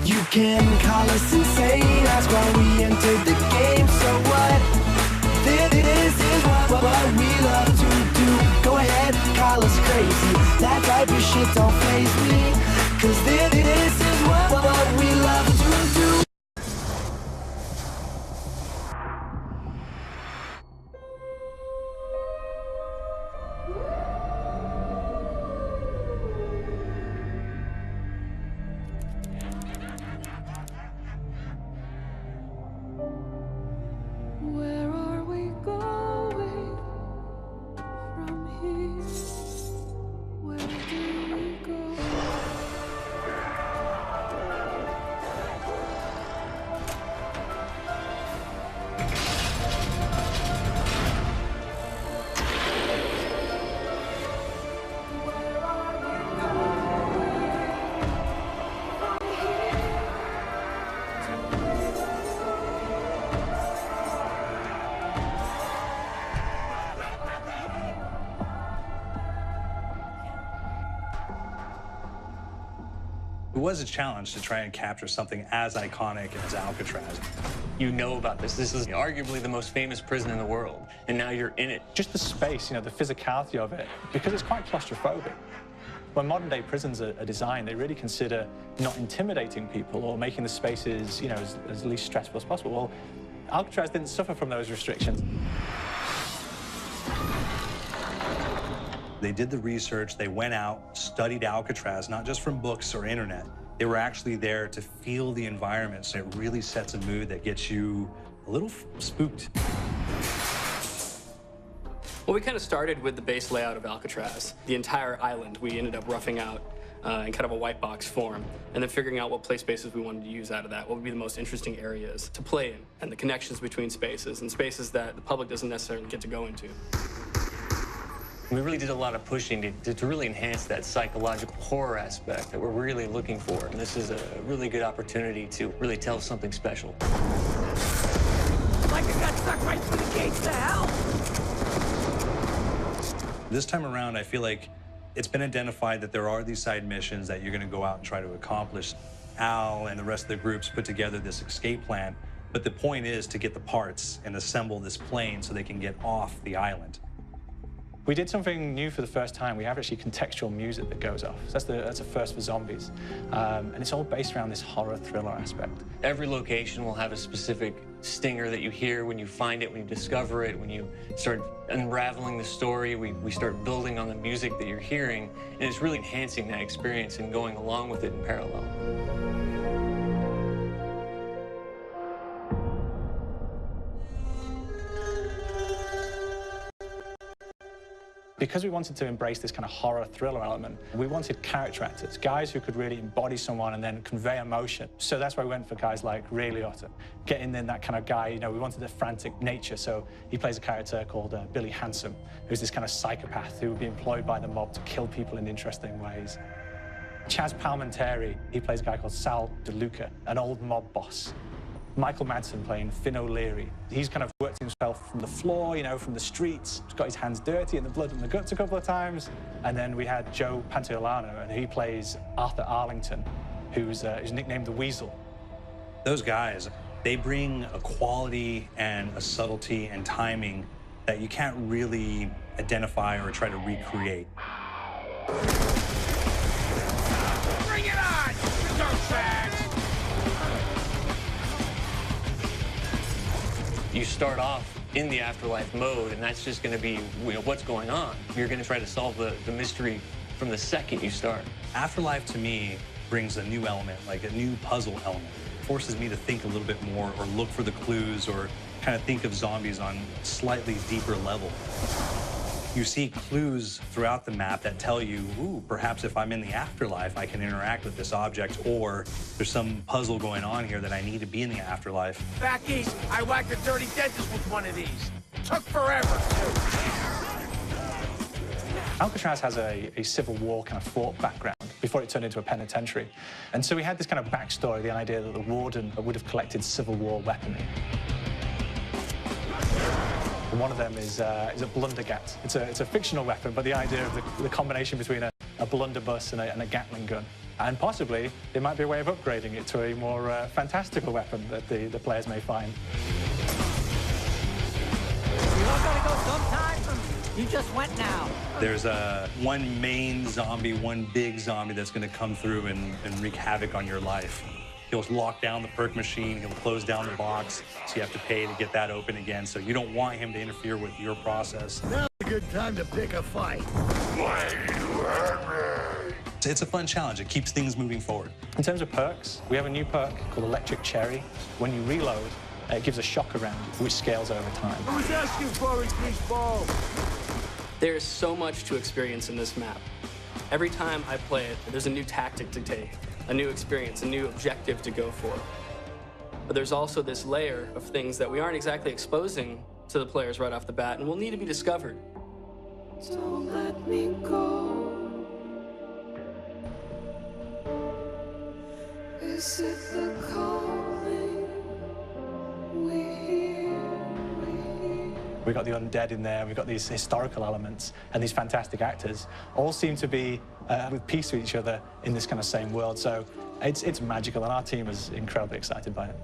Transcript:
You can call us insane, that's why we entered the game. So what? This is what we love to do. Go ahead, call us crazy, that type of shit don't faze me. Cause this is what we love to do. Where are we going from here? Where do we go? It was a challenge to try and capture something as iconic as Alcatraz. You know about this. This is arguably the most famous prison in the world, and now you're in it. Just the space, the physicality of it, because it's quite claustrophobic. When modern-day prisons are designed, they really consider not intimidating people or making the spaces, as least stressful as possible. Well, Alcatraz didn't suffer from those restrictions. They did the research, they went out, studied Alcatraz, not just from books or internet. They were actually there to feel the environment, so it really sets a mood that gets you a little spooked. Well, we kind of started with the base layout of Alcatraz. The entire island we ended up roughing out in kind of a white box form, and then figuring out what play spaces we wanted to use out of that, what would be the most interesting areas to play in, and the connections between spaces, and spaces that the public doesn't necessarily get to go into. We really did a lot of pushing to really enhance that psychological horror aspect that we're really looking for. And this is a really good opportunity to really tell something special. Like I got stuck right through the gates to hell. This time around, I feel like it's been identified that there are these side missions that you're going to go out and try to accomplish. Al and the rest of the groups put together this escape plan, but the point is to get the parts and assemble this plane so they can get off the island. We did something new for the first time. We have actually contextual music that goes off. So that's a first for zombies. And it's all based around this horror thriller aspect. Every location will have a specific stinger that you hear when you find it, when you discover it, when you start unraveling the story. We start building on the music that you're hearing, and it's really enhancing that experience and going along with it in parallel. Because we wanted to embrace this kind of horror thriller element, we wanted character actors, guys who could really embody someone and then convey emotion. So that's why we went for guys like Ray Liotta, getting in that kind of guy, we wanted a frantic nature. So he plays a character called Billy Handsome, who's this kind of psychopath who would be employed by the mob to kill people in interesting ways. Chaz Palminteri, he plays a guy called Sal DeLuca, an old mob boss. Michael Madsen playing Finn O'Leary. He's kind of worked himself from the floor, from the streets. He's got his hands dirty in the blood and the guts a couple of times. And then we had Joe Pantoliano, and he plays Arthur Arlington, who's nicknamed the Weasel. Those guys, they bring a quality and a subtlety and timing that you can't really identify or try to recreate. Bring it on, dirtbags! You start off in the afterlife mode, and that's just going to be what's going on. You're going to try to solve the mystery from the second you start. Afterlife, to me, brings a new element, like a new puzzle element. It forces me to think a little bit more or look for the clues or kind of think of zombies on a slightly deeper level. You see clues throughout the map that tell you, ooh, perhaps if I'm in the afterlife, I can interact with this object, or there's some puzzle going on here that I need to be in the afterlife. Back east, I whacked a dirty dentist with one of these. Took forever, too. Alcatraz has a Civil War kind of fort background before it turned into a penitentiary. And so we had this kind of backstory, the idea that the warden would have collected Civil War weaponry. And one of them is a blundergat. It's a fictional weapon, but the idea of the combination between a blunderbuss and a Gatling gun. And possibly, there might be a way of upgrading it to a more fantastical weapon that the players may find. You all gotta go sometime. You just went now. There's one main zombie, one big zombie that's going to come through and wreak havoc on your life. He'll lock down the perk machine, he'll close down the box, so you have to pay to get that open again. So you don't want him to interfere with your process. Now's a good time to pick a fight. It's a fun challenge. It keeps things moving forward. In terms of perks, we have a new perk called Electric Cherry. When you reload, it gives a shock around, which scales over time. I was asking for it, Greaseball. There is so much to experience in this map. Every time I play it, there's a new tactic to take, a new experience, a new objective to go for. But there's also this layer of things that we aren't exactly exposing to the players right off the bat and will need to be discovered. Don't let me go. Is it the calling we hear? We've got the undead in there, we've got these historical elements, and these fantastic actors all seem to be with peace with each other in this kind of same world. So it's magical, and our team is incredibly excited by it.